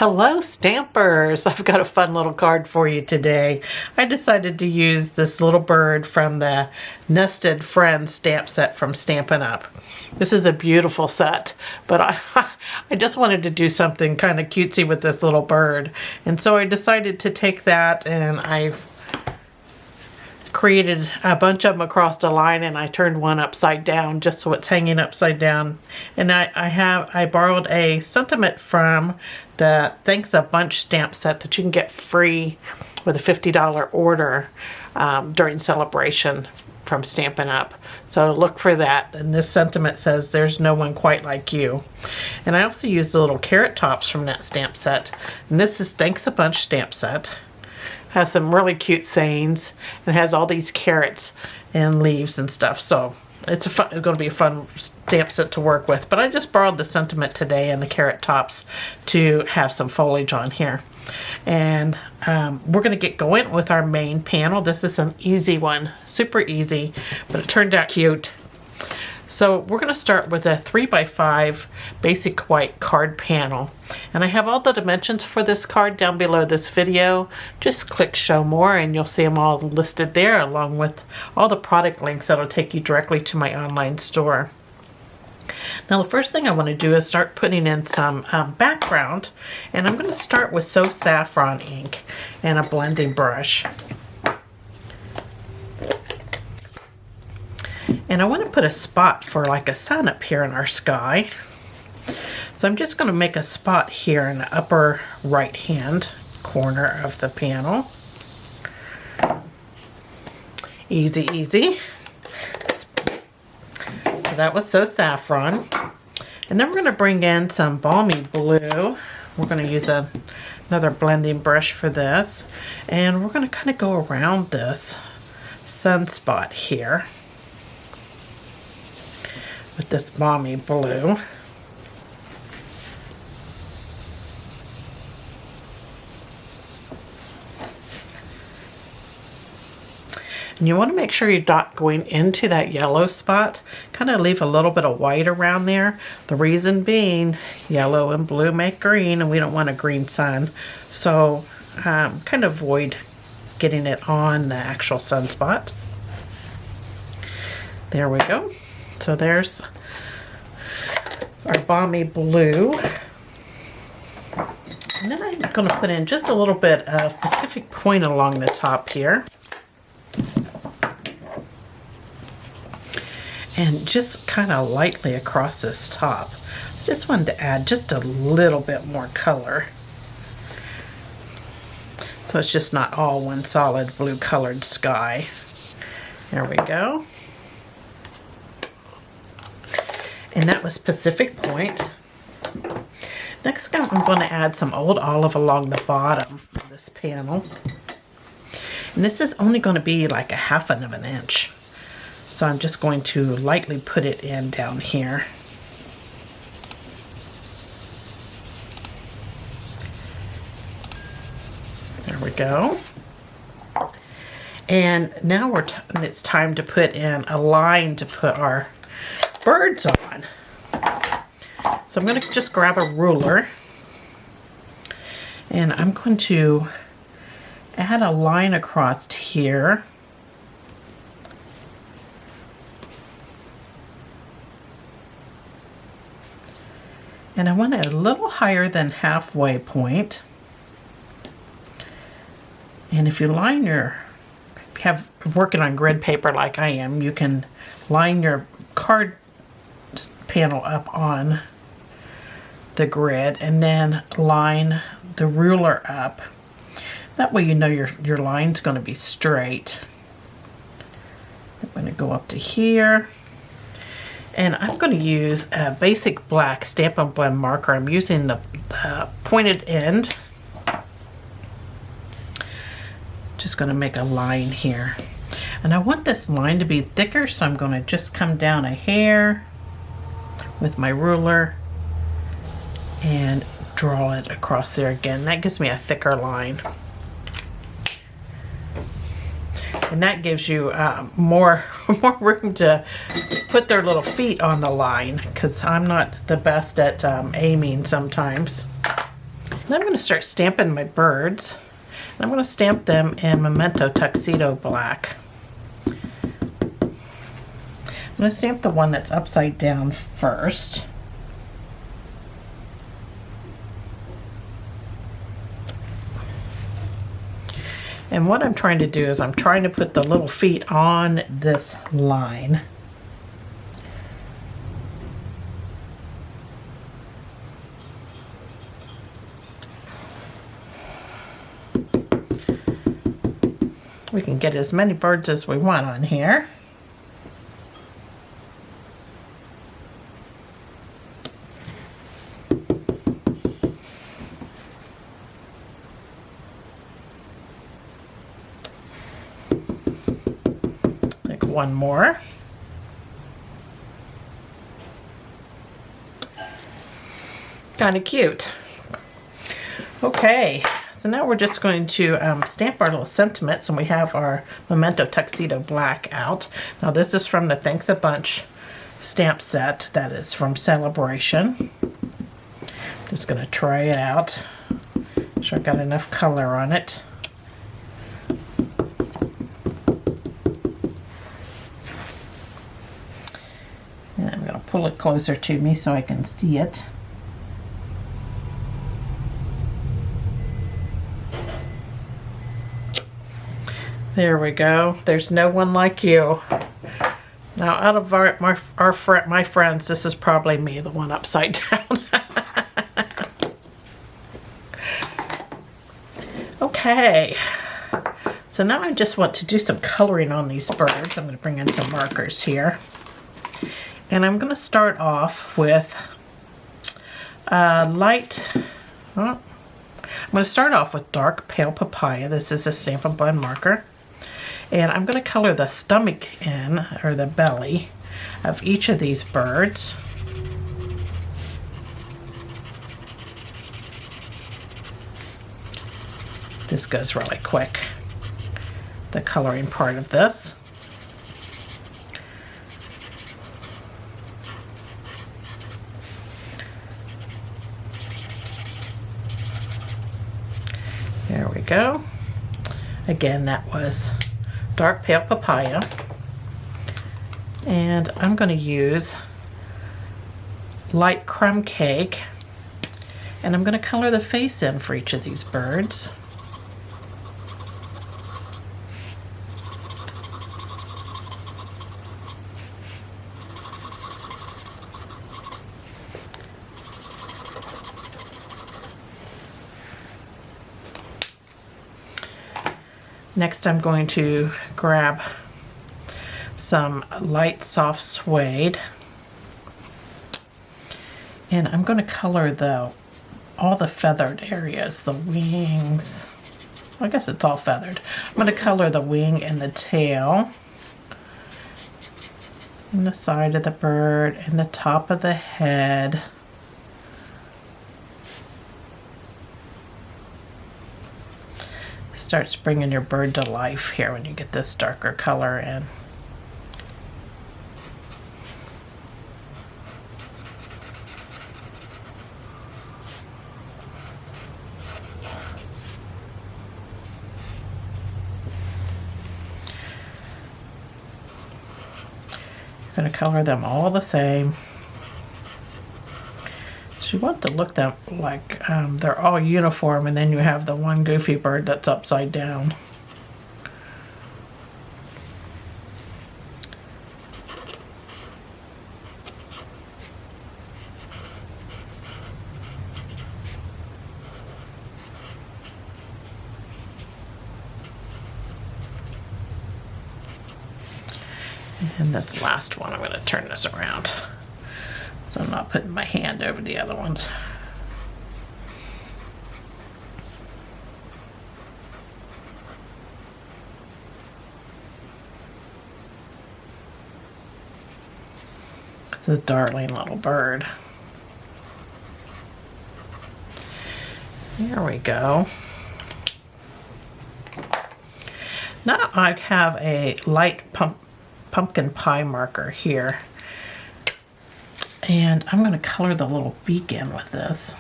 Hello Stampers! I've got a fun little card for you today. I decided to use this little bird from the Nested Friends stamp set from Stampin' Up. This is a beautiful set, but I just wanted to do something kind of cutesy with this little bird. And so I decided to take that, and I created a bunch of them across the line, and I turned one upside down just so it's hanging upside down. And I borrowed a sentiment from the Thanks a Bunch stamp set that you can get free with a $50 order during celebration from Stampin' Up. So look for that. And this sentiment says, "There's no one quite like you." And I also used the little carrot tops from that stamp set. And this is Thanks a Bunch stamp set. Has some really cute sayings and has all these carrots and leaves and stuff. So it's going to be a fun stamp set to work with. But I just borrowed the sentiment today and the carrot tops to have some foliage on here. And we're going to get going with our main panel. This is an easy one, super easy, but it turned out cute. So we're going to start with a 3x5 basic white card panel. And I have all the dimensions for this card down below this video. Just click show more and you'll see them all listed there, along with all the product links that'll take you directly to my online store. Now the first thing I want to do is start putting in some background. And I'm going to start with So Saffron ink and a blending brush. And I want to put a spot for like a sun up here in our sky. So I'm just going to make a spot here in the upper right hand corner of the panel. Easy, easy. So that was So Saffron. And then we're going to bring in some Balmy Blue. We're going to use another blending brush for this. And we're going to kind of go around this sunspot here with this Balmy Blue. And you want to make sure you're not going into that yellow spot. Kind of leave a little bit of white around there. The reason being, yellow and blue make green, and we don't want a green sun. So kind of avoid getting it on the actual sunspot. There we go. So there's our Balmy Blue. And then I'm going to put in just a little bit of Pacific Point along the top here. And just kind of lightly across this top. I just wanted to add just a little bit more color. So it's just not all one solid blue colored sky. There we go. And that was Pacific Point. Next, I'm going to add some Old Olive along the bottom of this panel. And this is only going to be like a 1/2 of an inch. So I'm just going to lightly put it in down here. There we go. And now it's time to put in a line to put our birds on. So I'm going to just grab a ruler and I'm going to add a line across here. And I want it a little higher than halfway point. And if you have working on grid paper like I am, you can line your card panel up on the grid and then line the ruler up. That way you know your line's going to be straight. I'm going to go up to here. And I'm going to use a basic black Stampin' Blend marker. I'm using the pointed end. Just going to make a line here. And I want this line to be thicker, so I'm going to just come down a hair with my ruler and draw it across there again. That gives me a thicker line. And that gives you more room to put their little feet on the line, because I'm not the best at aiming sometimes. Now I'm going to start stamping my birds. I'm going to stamp them in Memento Tuxedo Black. I'm going to stamp the one that's upside down first. And what I'm trying to do is I'm trying to put the little feet on this line. We can get as many birds as we want on here. Like one more. Kind of cute. Okay. So now we're just going to stamp our little sentiments, and we have our Memento Tuxedo Black out. Now this is from the Thanks a Bunch stamp set that is from Celebration. Just going to try it out. Make sure I've got enough color on it. And I'm going to pull it closer to me so I can see it. There we go. There's no one like you. Now, out of my friends, this is probably me, the one upside down. Okay. So now I just want to do some coloring on these birds. I'm going to bring in some markers here. And I'm going to start off with light... I'm going to start off with dark pale papaya. This is a Stampin' Blend marker. And I'm going to color the stomach in, or the belly, of each of these birds. This goes really quick, the coloring part of this. There we go. Again, that was dark pale papaya. And I'm going to use light crumb cake. And I'm going to color the face in for each of these birds. Next, I'm going to grab some light soft suede, and I'm going to color all the feathered areas, the wings. I guess it's all feathered. I'm going to color the wing and the tail, and the side of the bird, and the top of the head. Starts bringing your bird to life here when you get this darker color in. You're going to color them all the same. So you want to look them like they're all uniform, and then you have the one goofy bird that's upside down. And this last one, I'm going to turn this around, so I'm not putting my hand over the other ones. It's a darling little bird. There we go. Now I have a light pumpkin pie marker here. And I'm going to color the little beak in with this.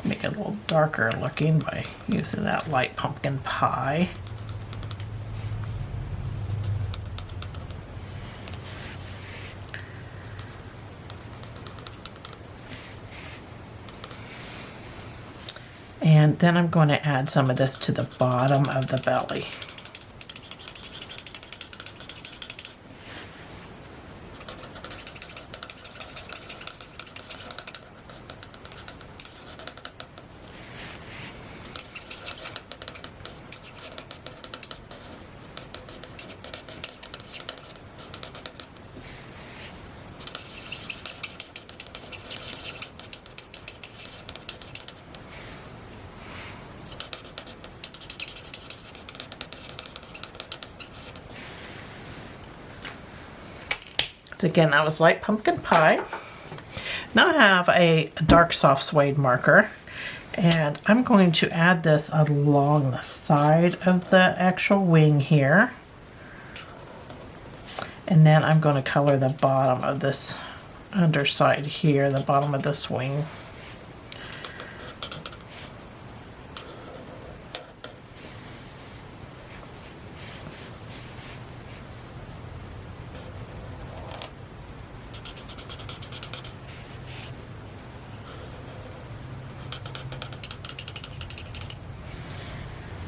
Make it a little darker looking by using that light pumpkin pie. And then I'm going to add some of this to the bottom of the belly. Again, that was light pumpkin pie. Now I have a dark soft suede marker, and I'm going to add this along the side of the actual wing here. And then I'm going to color the bottom of this underside here, the bottom of this wing.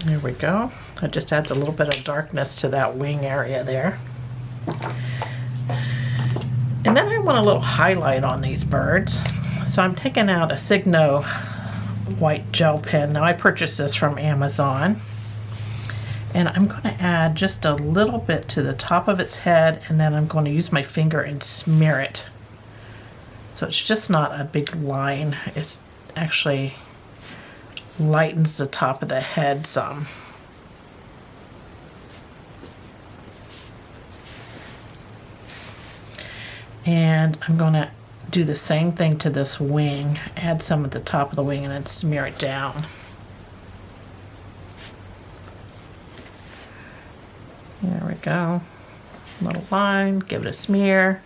There we go. It just adds a little bit of darkness to that wing area there. And then I want a little highlight on these birds. So I'm taking out a Signo white gel pen. Now I purchased this from Amazon. And I'm going to add just a little bit to the top of its head, and then I'm going to use my finger and smear it. So it's just not a big line. It's actually lightens the top of the head some. And I'm going to do the same thing to this wing. Add some at the top of the wing and then smear it down. There we go. Little line, give it a smear.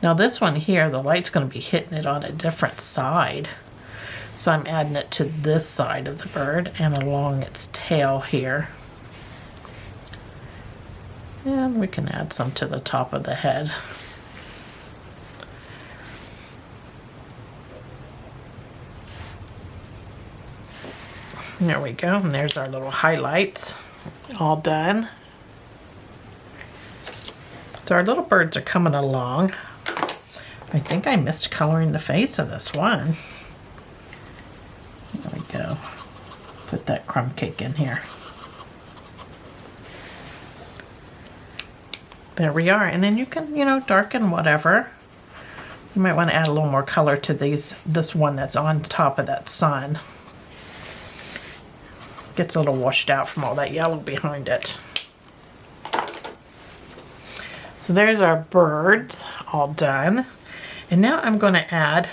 Now this one here, the light's going to be hitting it on a different side. So I'm adding it to this side of the bird and along its tail here. And we can add some to the top of the head. There we go, and there's our little highlights all done. So our little birds are coming along. I think I missed coloring the face of this one. There we go. Put that crumb cake in here. There we are. And then you can, darken whatever. You might want to add a little more color to this one that's on top of that sun. Gets a little washed out from all that yellow behind it. So there's our birds all done. And now I'm going to add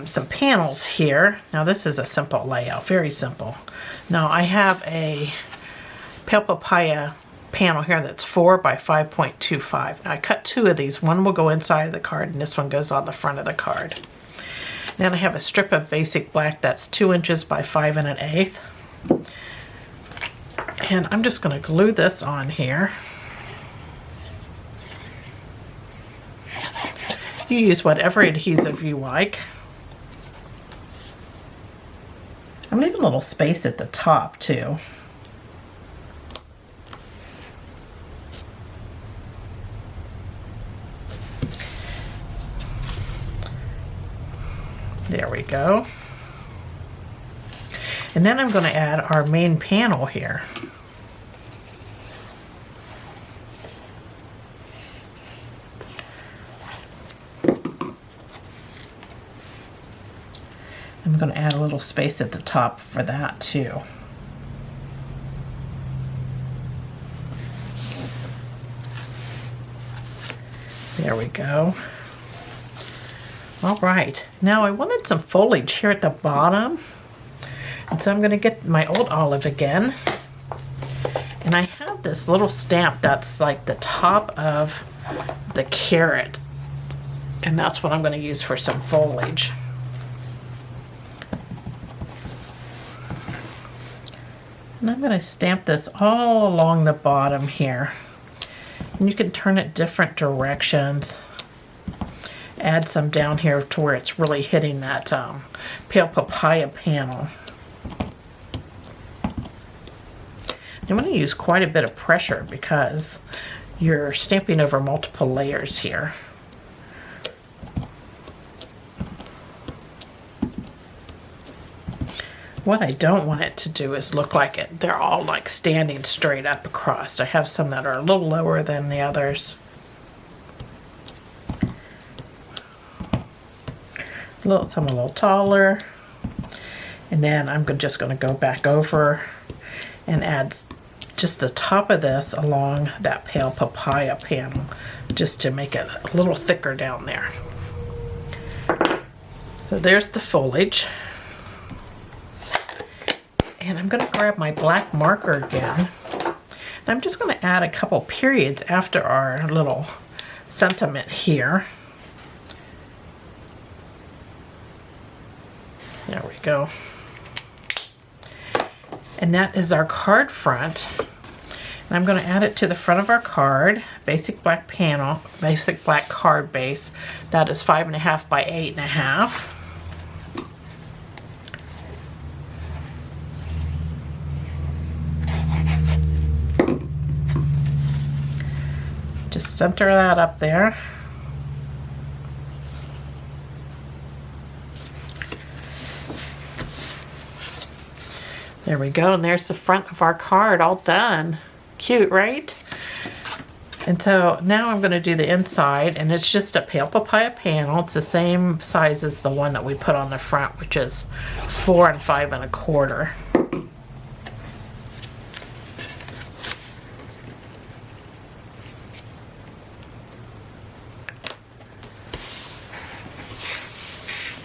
some panels here. Now this is a simple layout, very simple. Now I have a pale papaya panel here that's 4 by 5.25. Now I cut 2 of these. One will go inside of the card and this one goes on the front of the card. Then I have a strip of basic black that's 2 inches by 5 1/8. And I'm just going to glue this on here. You use whatever adhesive you like. I'm leaving a little space at the top too. There we go. And then I'm going to add our main panel here. I'm going to add a little space at the top for that too. There we go. All right, now I wanted some foliage here at the bottom. And so I'm going to get my old olive again. And I have this little stamp that's like the top of the carrot. And that's what I'm going to use for some foliage. And I'm going to stamp this all along the bottom here. And you can turn it different directions. Add some down here to where it's really hitting that pale papaya panel. I'm going to use quite a bit of pressure because you're stamping over multiple layers here. What I don't want it to do is look like they're all like standing straight up across. I have some that are a little lower than the others. Some a little taller. And then I'm just going to go back over and add just the top of this along that pale papaya panel, just to make it a little thicker down there. So there's the foliage. And I'm going to grab my black marker again. And I'm just going to add a couple periods after our little sentiment here. There we go. And that is our card front. And I'm going to add it to the front of our card. Basic black panel, basic black card base. That is 5.5 by 8.5. Just center that up there. There we go, and there's the front of our card all done. Cute, right? And so now I'm going to do the inside, and it's just a pale papaya panel. It's the same size as the one that we put on the front, which is 4 and 5 1/4.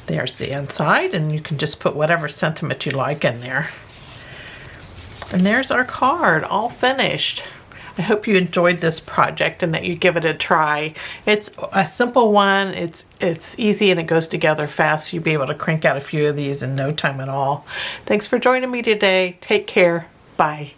There's the inside, and you can just put whatever sentiment you like in there. And there's our card, all finished. I hope you enjoyed this project and that you give it a try. It's a simple one. It's easy and it goes together fast. You'll be able to crank out a few of these in no time at all. Thanks for joining me today. Take care. Bye.